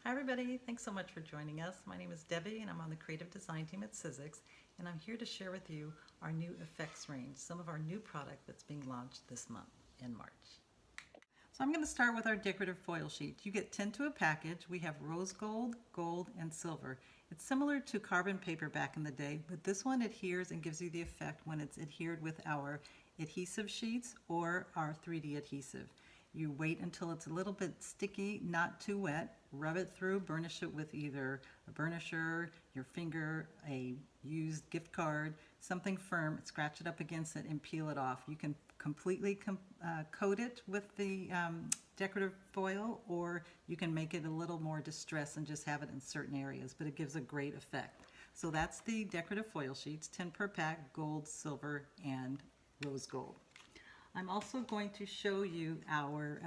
Hi everybody, thanks so much for joining us. My name is Debbie and I'm on the creative design team at Sizzix, and I'm here to share with you our new effects range, some of our new product that's being launched this month in March. So I'm going to start with our decorative foil sheet. You get 10 to a package. We have rose gold, gold, and silver. It's similar to carbon paper back in the day, but this one adheres and gives you the effect when it's adhered with our adhesive sheets or our 3D adhesive. You wait until it's a little bit sticky, not too wet, rub it through, burnish it with either a burnisher, your finger, a used gift card, something firm, scratch it up against it and peel it off. You can completely coat it with the decorative foil, or you can make it a little more distressed and just have it in certain areas, but it gives a great effect. So that's the decorative foil sheets, 10 per pack, gold, silver, and rose gold. I'm also going to show you our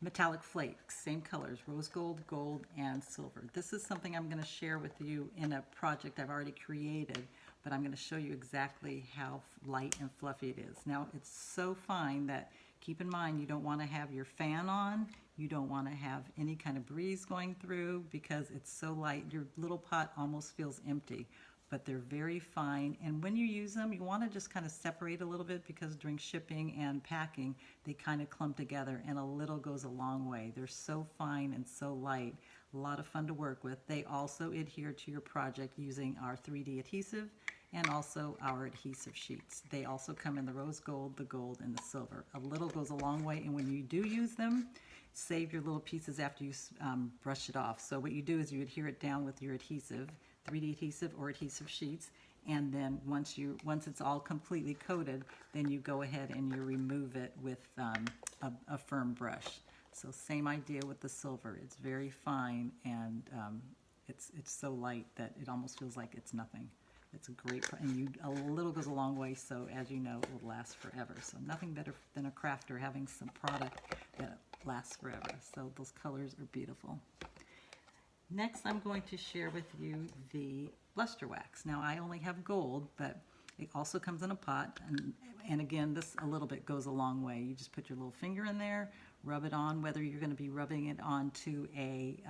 metallic flakes, same colors, rose gold, gold, and silver. This is something I'm going to share with you in a project I've already created, but I'm going to show you exactly how light and fluffy it is. Now, it's so fine that keep in mind you don't want to have your fan on, you don't want to have any kind of breeze going through because it's so light. Your little pot almost feels empty. But they're very fine, and when you use them you want to just kind of separate a little bit because during shipping and packing they kind of clump together, and a little goes a long way. They're so fine and so light, a lot of fun to work with. They also adhere to your project using our 3D adhesive and also our adhesive sheets. They also come in the rose gold, the gold, and the silver. A little goes a long way, and when you do use them, save your little pieces after you brush it off. So what you do is you adhere it down with your adhesive, 3D adhesive or adhesive sheets, and then once it's all completely coated, then you go ahead and you remove it with a firm brush. So same idea with the silver. It's very fine, and it's so light that it almost feels like it's nothing. It's a great, and a little goes a long way, so as you know, it will last forever. So nothing better than a crafter having some product that lasts forever. So those colors are beautiful. Next, I'm going to share with you the luster wax. Now, I only have gold, but it also comes in a pot, and again, this a little bit goes a long way. You just put your little finger in there, rub it on, whether you're going to be rubbing it onto a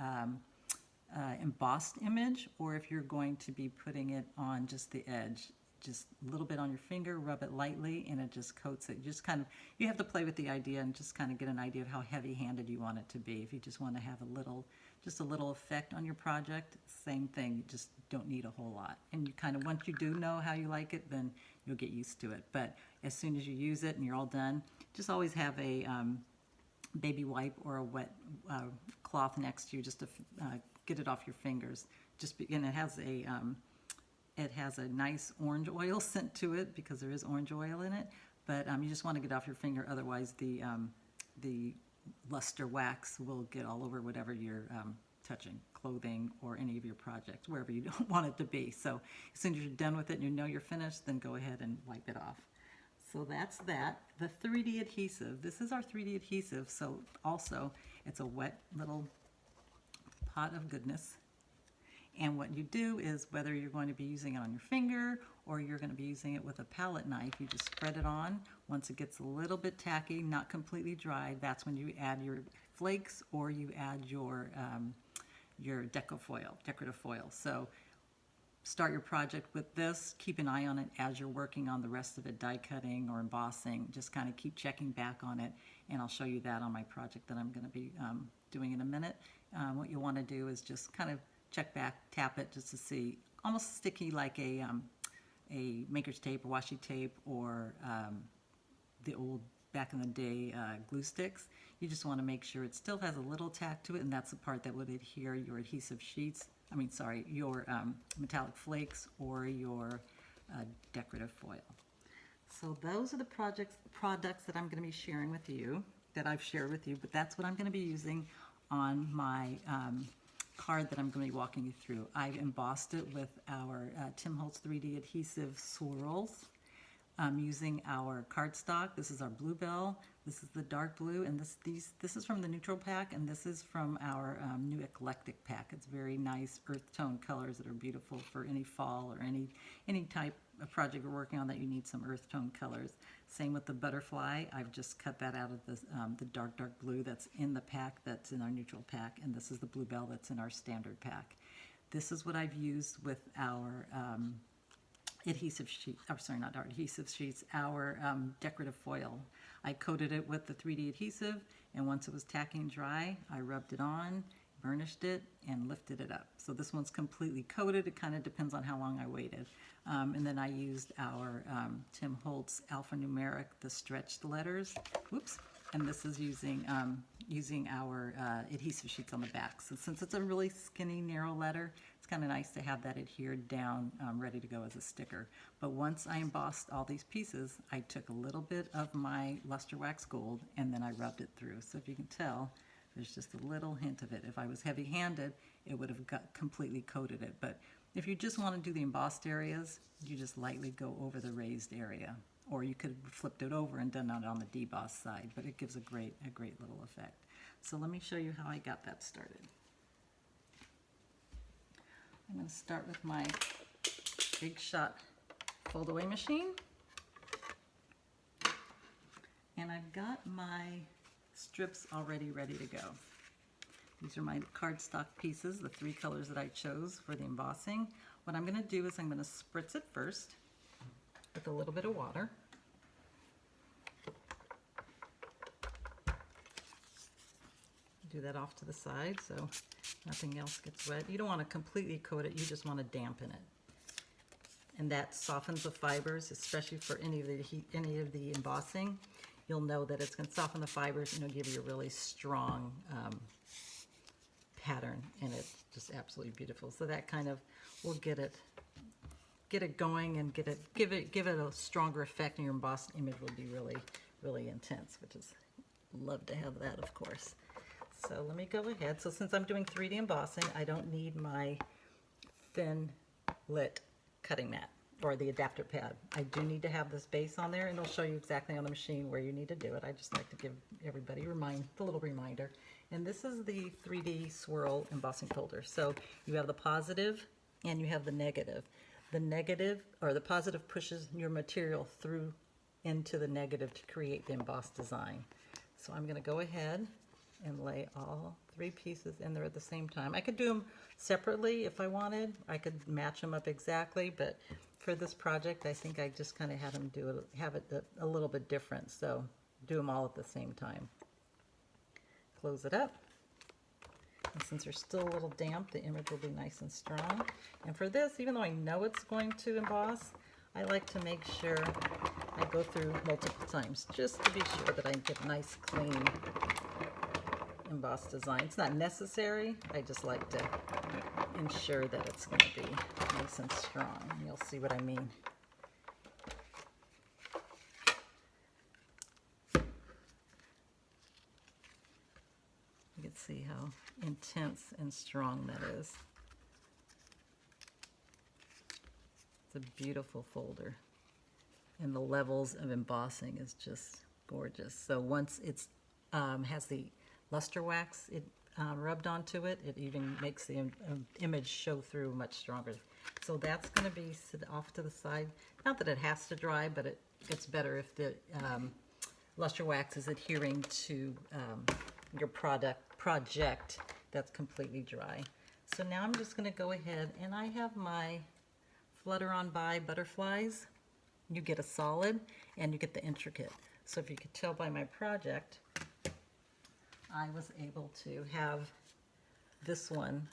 embossed image, or if you're going to be putting it on just the edge. Just a little bit on your finger, rub it lightly, and it just coats it. Just kind of, you have to play with the idea and just kind of get an idea of how heavy-handed you want it to be. If you just want to have just a little effect on your project, same thing. You just don't need a whole lot. And you kind of, once you do know how you like it, then you'll get used to it. But as soon as you use it and you're all done, just always have a baby wipe or a wet cloth next to you just to get it off your fingers. And it has a nice orange oil scent to it because there is orange oil in it, but you just want to get off your finger, otherwise the luster wax will get all over whatever you're touching, clothing or any of your projects, wherever you don't want it to be. So as soon as you're done with it and you know you're finished, then go ahead and wipe it off. So that's that. The 3D adhesive, this is our 3D adhesive, so also it's a wet little pot of goodness. And what you do is, whether you're going to be using it on your finger or you're going to be using it with a palette knife, you just spread it on. Once it gets a little bit tacky, not completely dry, that's when you add your flakes or you add your decorative foil. So start your project with this. Keep an eye on it as you're working on the rest of it, die cutting or embossing. Just kind of keep checking back on it, and I'll show you that on my project that I'm going to be doing in a minute. What you want to do is just kind of check back, tap it just to see, almost sticky like a maker's tape or washi tape or the old back in the day glue sticks. You just want to make sure it still has a little tack to it, and that's the part that would adhere your adhesive sheets, your metallic flakes or your decorative foil. So those are the products that I'm going to be sharing with you, that I've shared with you, but that's what I'm going to be using on my card that I'm going to be walking you through. I've embossed it with our Tim Holtz 3D adhesive swirls. I'm using our cardstock. This is our bluebell. This is the dark blue, and this is from the neutral pack, and this is from our new eclectic pack. It's very nice earth tone colors that are beautiful for any fall or any type a project we're working on that you need some earth tone colors. Same with the butterfly. I've just cut that out of the dark blue that's in the pack, that's in our neutral pack, and this is the bluebell that's in our standard pack. This is what I've used with our adhesive sheet, sorry, not our adhesive sheets, our decorative foil. I coated it with the 3D adhesive, and once it was tacky and dry, I rubbed it on, burnished it, and lifted it up. So this one's completely coated. It kind of depends on how long I waited. And then I used our Tim Holtz alphanumeric, the stretched letters. Whoops. And this is using our adhesive sheets on the back. So since it's a really skinny, narrow letter, it's kind of nice to have that adhered down, ready to go as a sticker. But once I embossed all these pieces, I took a little bit of my luster wax gold and then I rubbed it through. So if you can tell, there's just a little hint of it. If I was heavy-handed, it would have completely coated it. But if you just want to do the embossed areas, you just lightly go over the raised area. Or you could have flipped it over and done it on the debossed side, but it gives a great little effect. So let me show you how I got that started. I'm going to start with my Big Shot fold-away machine. And I've got my strips already ready to go. These are my cardstock pieces, the 3 colors that I chose for the embossing. What I'm going to do is I'm going to spritz it first with a little bit of water. Do that off to the side so nothing else gets wet. You don't want to completely coat it, you just want to dampen it. And that softens the fibers, especially for any of the embossing. You'll know that it's going to soften the fibers and it'll give you a really strong pattern, and it's just absolutely beautiful. So that kind of will get it going and give it a stronger effect, and your embossed image will be really intense, which is, love to have that, of course. So let me go ahead. So since I'm doing 3D embossing, I don't need my thin lit cutting mat or the adapter pad. I do need to have this base on there, and it'll show you exactly on the machine where you need to do it. I just like to give everybody the little reminder. And this is the 3D swirl embossing folder. So you have the positive and you have the negative. The negative, or the positive, pushes your material through into the negative to create the embossed design. So I'm going to go ahead and lay all 3 pieces in there at the same time. I could do them separately if I wanted. I could match them up exactly, but for this project, I think I just kind of had them have it a little bit different. So do them all at the same time. Close it up. And since they're still a little damp, the image will be nice and strong. And for this, even though I know it's going to emboss, I like to make sure I go through multiple times just to be sure that I get a nice, clean, embossed design. It's not necessary. I just like to ensure that it's going to be nice and strong. You'll see what I mean. You can see how intense and strong that is. It's a beautiful folder. And the levels of embossing is just gorgeous. So once it's has the luster wax rubbed onto it, it even makes the image show through much stronger. So that's going to be set off to the side. Not that it has to dry, but it's better if the luster wax is adhering to your project that's completely dry. So now I'm just going to go ahead, and I have my Flutter On By butterflies. You get a solid and you get the intricate. So if you could tell by my project, I was able to have this one,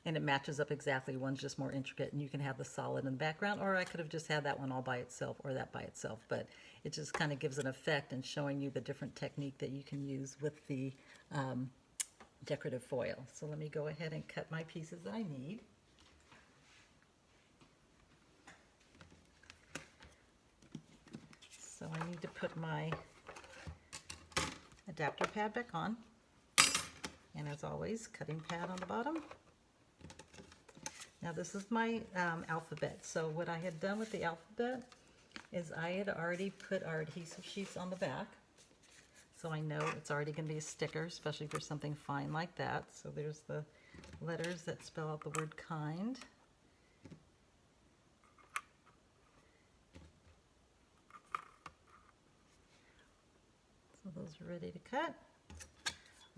and it matches up exactly. One's just more intricate, and you can have the solid in the background, or I could have just had that one all by itself or that by itself, but it just kind of gives an effect and showing you the different technique that you can use with the decorative foil. So let me go ahead and cut my pieces that I need. So I need to put my adapter pad back on, and as always, cutting pad on the bottom. Now this is my alphabet. So what I had done with the alphabet is I had already put our adhesive sheets on the back, so I know it's already going to be a sticker, especially for something fine like that. So there's the letters that spell out the word kind. So those are ready to cut.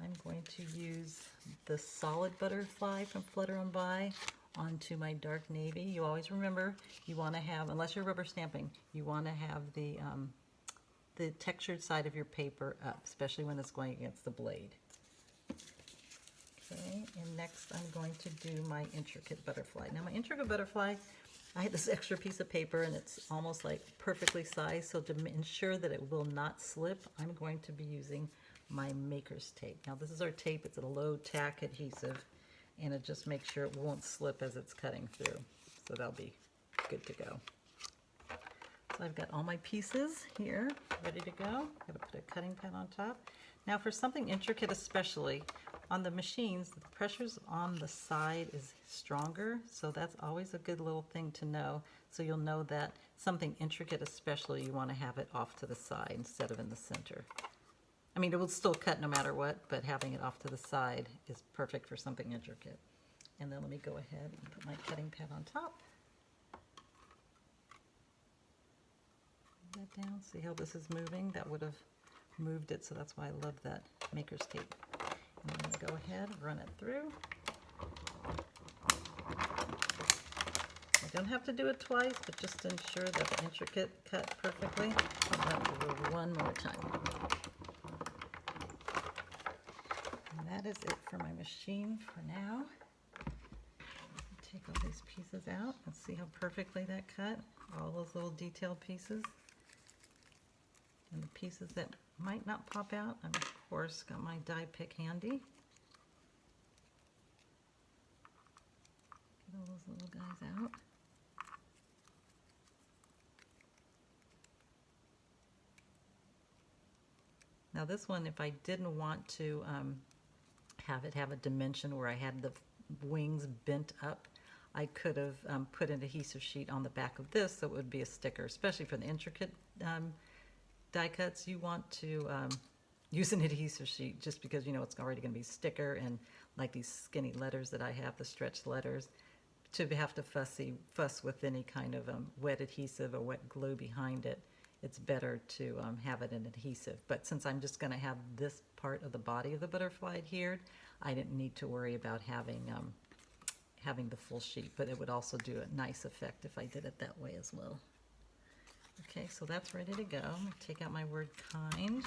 I'm going to use the solid butterfly from Flutter and Buy onto my dark navy. You always remember you want to have, unless you're rubber stamping, you want to have the textured side of your paper up, especially when it's going against the blade. Okay, and next I'm going to do my intricate butterfly. Now my intricate butterfly, I had this extra piece of paper and it's almost like perfectly sized, so to ensure that it will not slip, I'm going to be using my maker's tape. Now this is our tape, it's a low tack adhesive, and it just makes sure it won't slip as it's cutting through. So that'll be good to go. So I've got all my pieces here ready to go. I'm going to put a cutting pad on top. Now for something intricate especially, on the machines, the pressures on the side is stronger, so that's always a good little thing to know. So you'll know that something intricate especially, you want to have it off to the side instead of in the center. I mean, it will still cut no matter what, but having it off to the side is perfect for something intricate. And then let me go ahead and put my cutting pad on top. Put that down. See how this is moving? That would have moved it, so that's why I love that maker's tape. And I'm going to go ahead and run it through. I don't have to do it twice, but just to ensure that the intricate cut perfectly, I'll run it through one more time. And that is it for my machine for now. Take all these pieces out and see how perfectly that cut. All those little detailed pieces. And the pieces that might not pop out, I've of course got my die pick handy. Get all those little guys out. Now this one, if I didn't want to have it have a dimension where I had the wings bent up, I could have put an adhesive sheet on the back of this so it would be a sticker, especially for the intricate die cuts. You want to use an adhesive sheet just because you know it's already going to be sticker, and like these skinny letters that I have, the stretched letters, to have to fuss with any kind of wet adhesive or wet glue behind it, it's better to have it in adhesive. But since I'm just going to have this part of the body of the butterfly adhered, I didn't need to worry about having the full sheet, but it would also do a nice effect if I did it that way as well. Okay, so that's ready to go. I'm going to take out my word kind.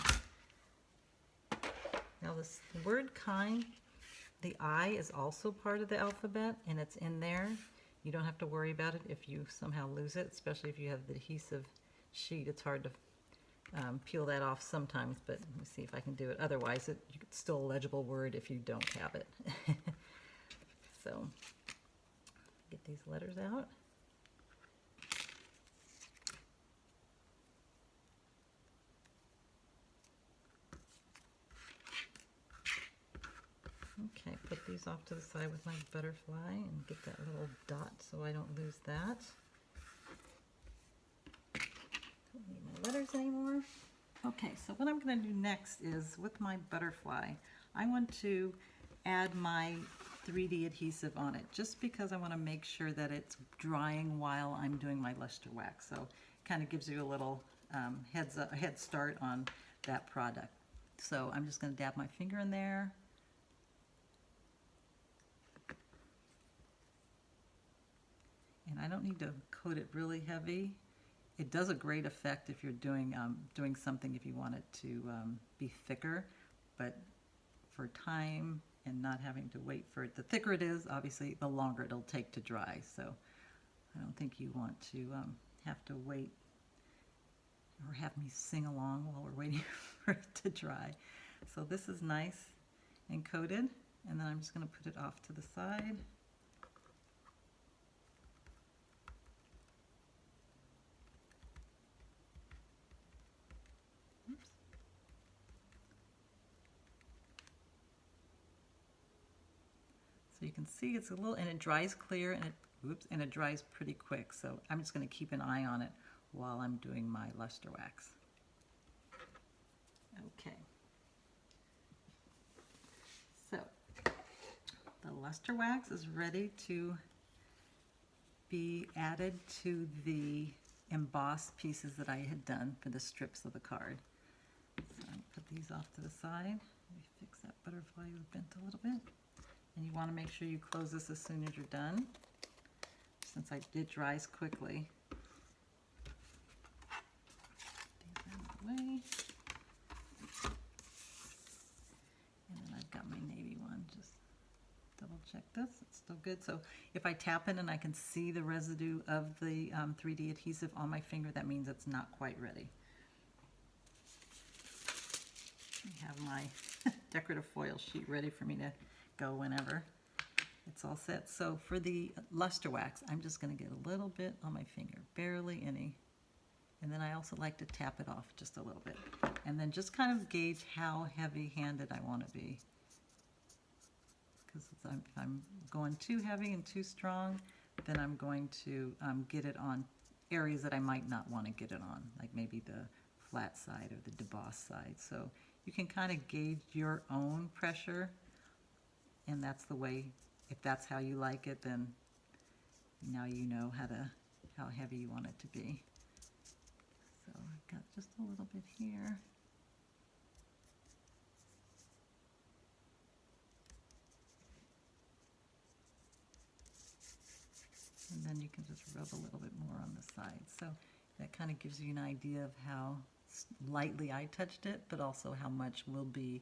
Now this word kind, the I is also part of the alphabet, and it's in there. You don't have to worry about it if you somehow lose it, especially if you have the adhesive sheet. It's hard to peel that off sometimes, but let me see if I can do it. Otherwise, it's still a legible word if you don't have it. So, get these letters out. Okay, put these off to the side with my butterfly and get that little dot so I don't lose that. Don't need my letters anymore. Okay, so what I'm going to do next is with my butterfly, I want to add my 3D adhesive on it, just because I want to make sure that it's drying while I'm doing my luster wax. So it kind of gives you a little head start on that product. So I'm just going to dab my finger in there. And I don't need to coat it really heavy. It does a great effect if you're doing something, if you want it to be thicker, but for time and not having to wait for it, the thicker it is, obviously, the longer it'll take to dry. So I don't think you want to have to wait or have me sing along while we're waiting for it to dry. So this is nice and coated, and then I'm just going to put it off to the side. So you can see it's a little, and it dries clear, and it dries pretty quick. So I'm just going to keep an eye on it while I'm doing my luster wax. Okay. So the luster wax is ready to be added to the embossed pieces that I had done for the strips of the card. So I'm going to put these off to the side. Let me fix that butterfly was bent a little bit. And you want to make sure you close this as soon as you're done, since it dries quickly. These out of the way. And then I've got my navy one. Just double check this. It's still good. So if I tap it and I can see the residue of the 3D adhesive on my finger, that means it's not quite ready. I have my decorative foil sheet ready for me to go whenever it's all set. So for the luster wax, I'm just going to get a little bit on my finger, barely any. And then I also like to tap it off just a little bit. And then just kind of gauge how heavy-handed I want to be. Because if I'm going too heavy and too strong, then I'm going to get it on areas that I might not want to get it on, like maybe the flat side or the debossed side. So you can kind of gauge your own pressure, and that's the way. If that's how you like it, then now you know how heavy you want it to be. So I've got just a little bit here. And then you can just rub a little bit more on the side. So that kind of gives you an idea of how lightly I touched it, but also how much will be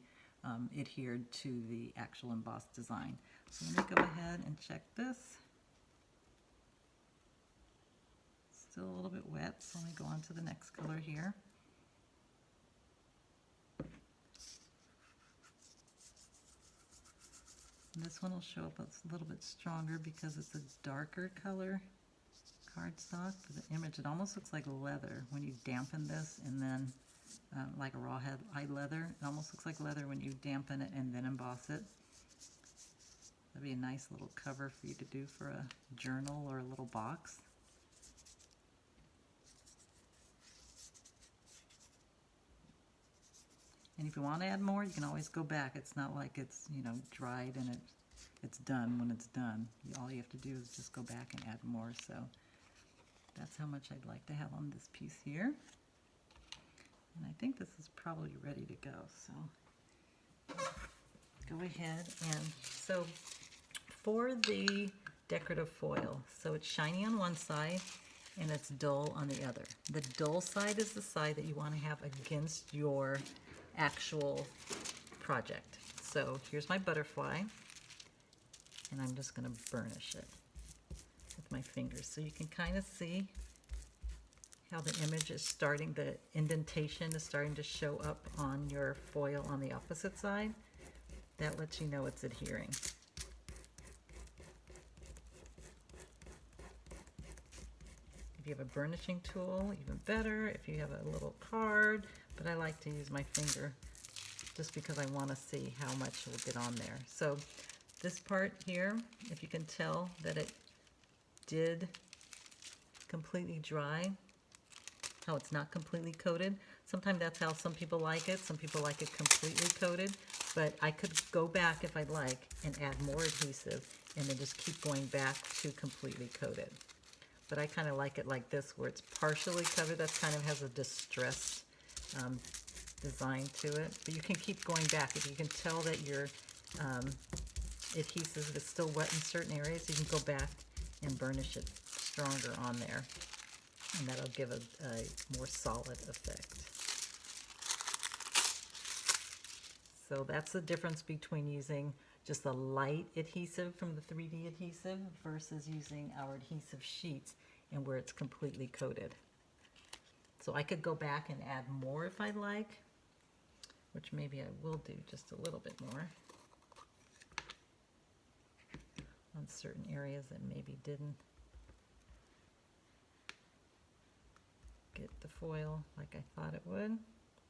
adhered to the actual embossed design. So let me go ahead and check this. Still a little bit wet, so let me go on to the next color here. And this one will show up a little bit stronger because it's a darker color cardstock. For the image, it almost looks like leather when you dampen this, and then like a rawhide leather. It almost looks like leather when you dampen it and then emboss it. That'd be a nice little cover for you to do for a journal or a little box. And if you want to add more, you can always go back. It's not like it's, you know, dried and it's done when it's done. All you have to do is just go back and add more. So that's how much I'd like to have on this piece here. And I think this is probably ready to go. So go ahead and, so for the decorative foil, so it's shiny on one side and it's dull on the other. The dull side is the side that you want to have against your actual project. So here's my butterfly, and I'm just going to burnish it with my fingers so you can kind of see how the image is starting, the indentation is starting to show up on your foil on the opposite side. That lets you know it's adhering. If you have a burnishing tool, even better. If you have a little card, but I like to use my finger just because I want to see how much will get on there. So this part here, if you can tell that it did completely dry, how it's not completely coated. Sometimes that's how some people like it. Some people like it completely coated, but I could go back if I'd like and add more adhesive and then just keep going back to completely coated. But I kind of like it like this, where it's partially covered. That kind of has a distressed design to it. But you can keep going back. If you can tell that your adhesive is still wet in certain areas, you can go back and burnish it stronger on there. And that'll give a more solid effect. So that's the difference between using just a light adhesive from the 3D adhesive versus using our adhesive sheets and where it's completely coated. So I could go back and add more if I'd like, which maybe I will do just a little bit more on certain areas that maybe didn't get the foil like I thought it would,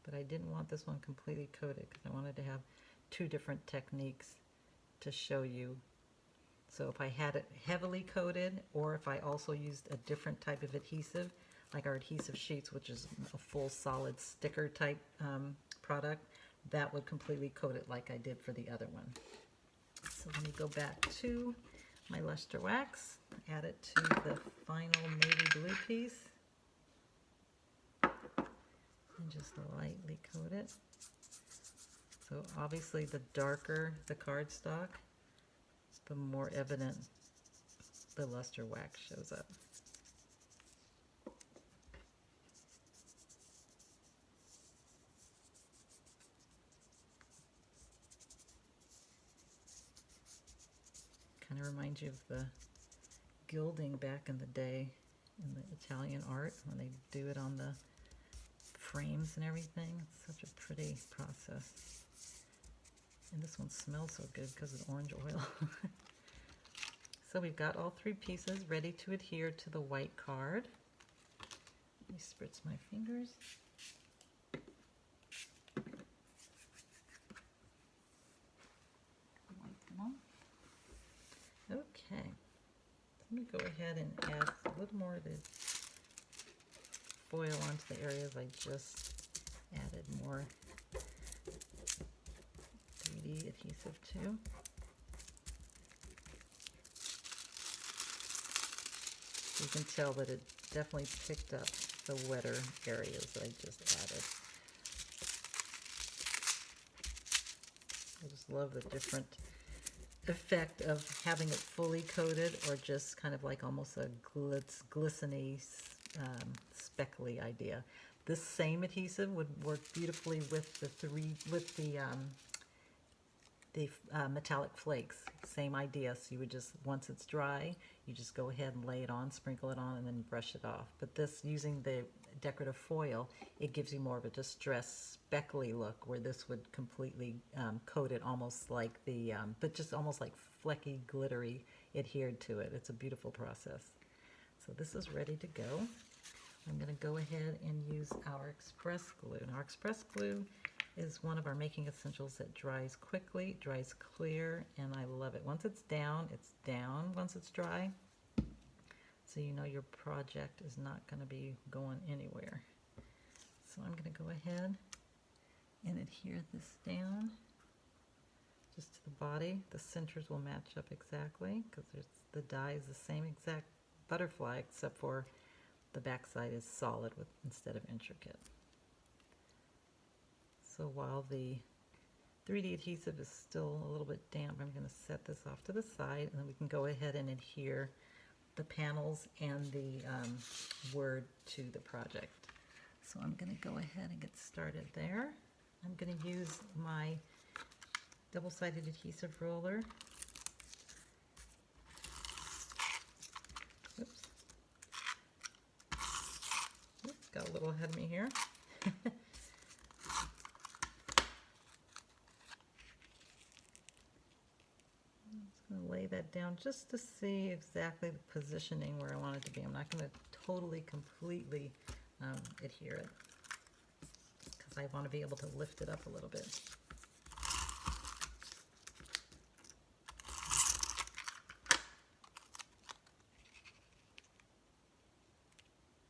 but I didn't want this one completely coated because I wanted to have two different techniques to show you. So if I had it heavily coated, or if I also used a different type of adhesive, like our adhesive sheets, which is a full solid sticker type product, that would completely coat it like I did for the other one. So let me go back to my luster wax, add it to the final navy blue piece, and just lightly coat it. So obviously the darker the cardstock, the more evident the luster wax shows up. Kind of reminds you of the gilding back in the day in the Italian art when they do it on the frames and everything. It's such a pretty process. And this one smells so good because of the orange oil. So we've got all three pieces ready to adhere to the white card. Let me spritz my fingers. Okay, let me go ahead and add a little more of the foil onto the areas I just added more 3D adhesive to. You can tell that it definitely picked up the wetter areas that I just added. I just love the different effect of having it fully coated or just kind of like almost a glistening, speckly idea. This same adhesive would work beautifully with the metallic flakes. Same idea. So you would just, once it's dry, you just go ahead and lay it on, sprinkle it on, and then brush it off. But this, using the decorative foil, it gives you more of a distressed, speckly look, where this would completely coat it almost like the, but just almost like flecky, glittery adhered to it. It's a beautiful process. So this is ready to go. I'm going to go ahead and use our express glue. Now, our express glue is one of our making essentials that dries quickly, dries clear, and I love it. Once it's down, it's down once it's dry. So you know your project is not going to be going anywhere. So I'm going to go ahead and adhere this down just to the body. The centers will match up exactly because the die is the same exact butterfly except for the back side is solid instead of intricate. So while the 3D adhesive is still a little bit damp, I'm going to set this off to the side, and then we can go ahead and adhere the panels and the word to the project. So I'm going to go ahead and get started there. I'm going to use my double-sided adhesive roller. Oops. Oops, got a little ahead of me here. Lay that down just to see exactly the positioning where I want it to be. I'm not going to totally, completely adhere it because I want to be able to lift it up a little bit.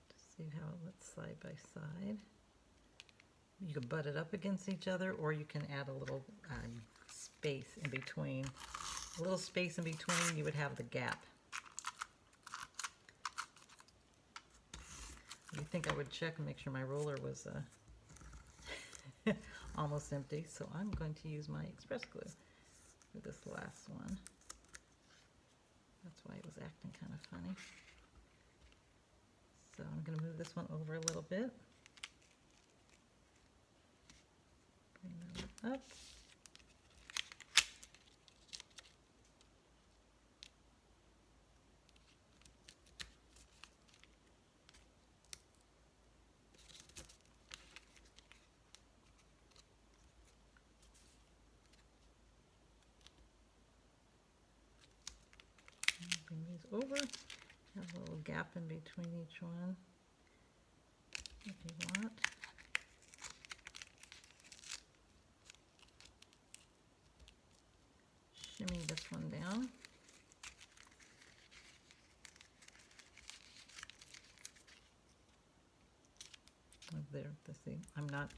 Just see how it looks side by side. You can butt it up against each other, or you can add a little space in between. A little space in between, you would have the gap. You think I would check and make sure my roller was almost empty, so I'm going to use my express glue for this last one. That's why it was acting kind of funny. So I'm going to move this one over a little bit. Bring that up. Bring these over, have a little gap in between each one if you want. Shimmy this one down. There, see, I'm not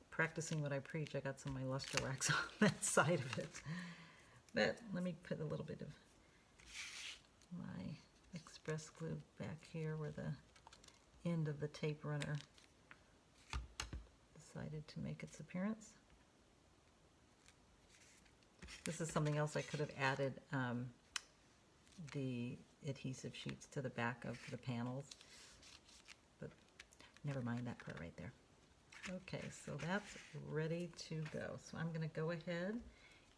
practicing what I preach. I got some of my luster wax on that side of it. But let me put a little bit of my express glue back here where the end of the tape runner decided to make its appearance. This is something else I could have added the adhesive sheets to the back of the panels, but never mind that part right there. Okay, so that's ready to go. So I'm going to go ahead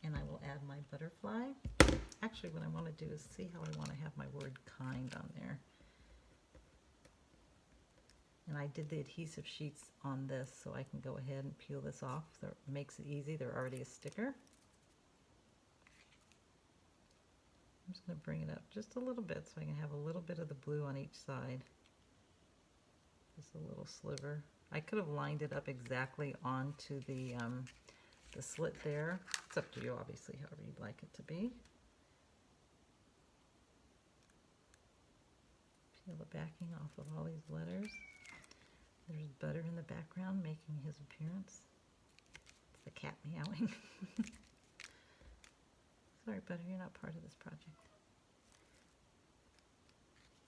and I will add my butterfly. Actually, what I want to do is see how I want to have my word kind on there. And I did the adhesive sheets on this, so I can go ahead and peel this off. So it makes it easy. They're already a sticker. I'm just going to bring it up just a little bit so I can have a little bit of the blue on each side. Just a little sliver. I could have lined it up exactly onto the slit there. It's up to you, obviously, however you'd like it to be. Peel the backing off of all these letters. There's Butter in the background making his appearance. It's the cat meowing. Sorry, Butter, you're not part of this project.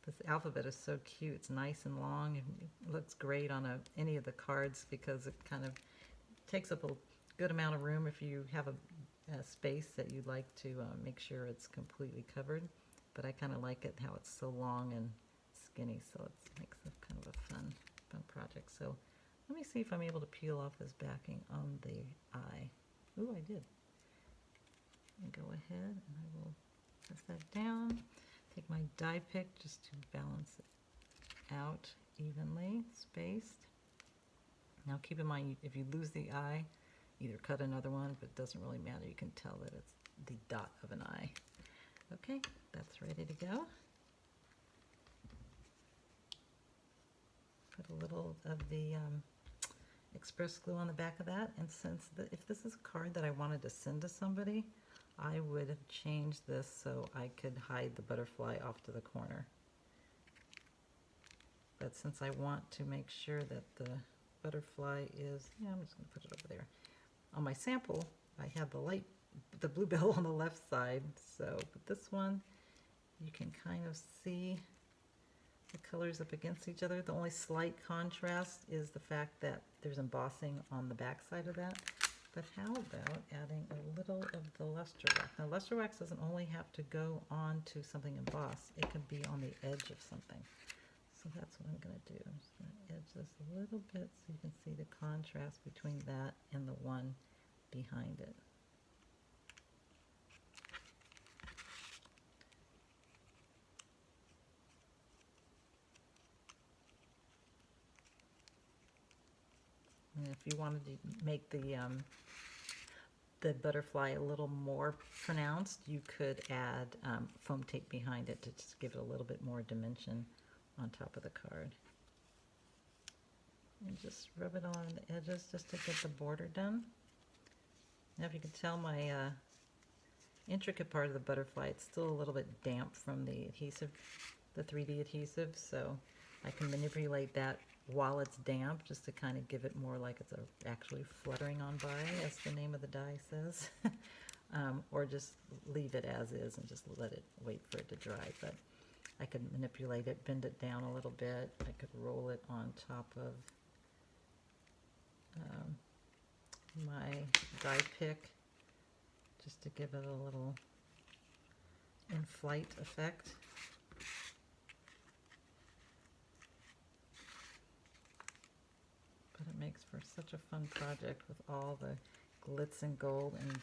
This alphabet is so cute. It's nice and long, and it looks great on any of the cards because it kind of takes up a good amount of room if you have a space that you'd like to make sure it's completely covered. But I kind of like it how it's so long and skinny, so it makes it kind of a fun project. So let me see if I'm able to peel off this backing on the eye. Ooh, I did. And go ahead and I will press that down. Take my die pick just to balance it out evenly, spaced. Now keep in mind, if you lose the eye, either cut another one, but it doesn't really matter. You can tell that it's the dot of an eye. Okay, that's ready to go. Put a little of the express glue on the back of that, and since if this is a card that I wanted to send to somebody, I would have changed this so I could hide the butterfly off to the corner. But since I want to make sure that the butterfly is, yeah, I'm just going to put it over there. On my sample, I have the bluebell on the left side, so with this one, you can kind of see the colors up against each other. The only slight contrast is the fact that there's embossing on the back side of that. But how about adding a little of the luster wax? Now, luster wax doesn't only have to go onto something embossed. It can be on the edge of something. So that's what I'm going to do. I'm just going to edge this a little bit so you can see the contrast between that and the one behind it. And if you wanted to make the butterfly a little more pronounced, you could add foam tape behind it to just give it a little bit more dimension on top of the card. And just rub it on the edges just to get the border done. Now if you can tell, my intricate part of the butterfly, it's still a little bit damp from the adhesive, the 3D adhesive, so I can manipulate that while it's damp just to kind of give it more like it's actually fluttering on by, as the name of the die says. Or just leave it as is and just let it wait for it to dry. But I could manipulate it, bend it down a little bit. I could roll it on top of my die pick just to give it a little in-flight effect. But it makes for such a fun project with all the glitz and gold, and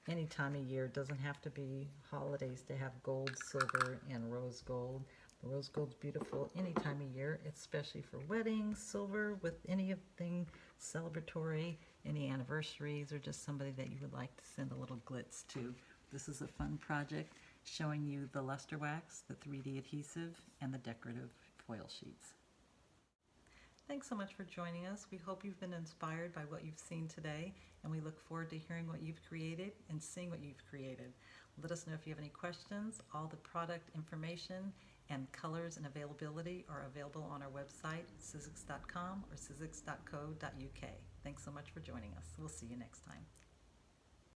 any time of year. It doesn't have to be holidays to have gold, silver, and rose gold. The rose gold's beautiful any time of year, especially for weddings, silver, with anything celebratory, any anniversaries, or just somebody that you would like to send a little glitz to. This is a fun project showing you the luster wax, the 3D adhesive, and the decorative foil sheets. Thanks so much for joining us. We hope you've been inspired by what you've seen today, and we look forward to hearing what you've created and seeing what you've created. Let us know if you have any questions. All the product information and colors and availability are available on our website, sizzix.com or sizzix.co.uk. Thanks so much for joining us. We'll see you next time.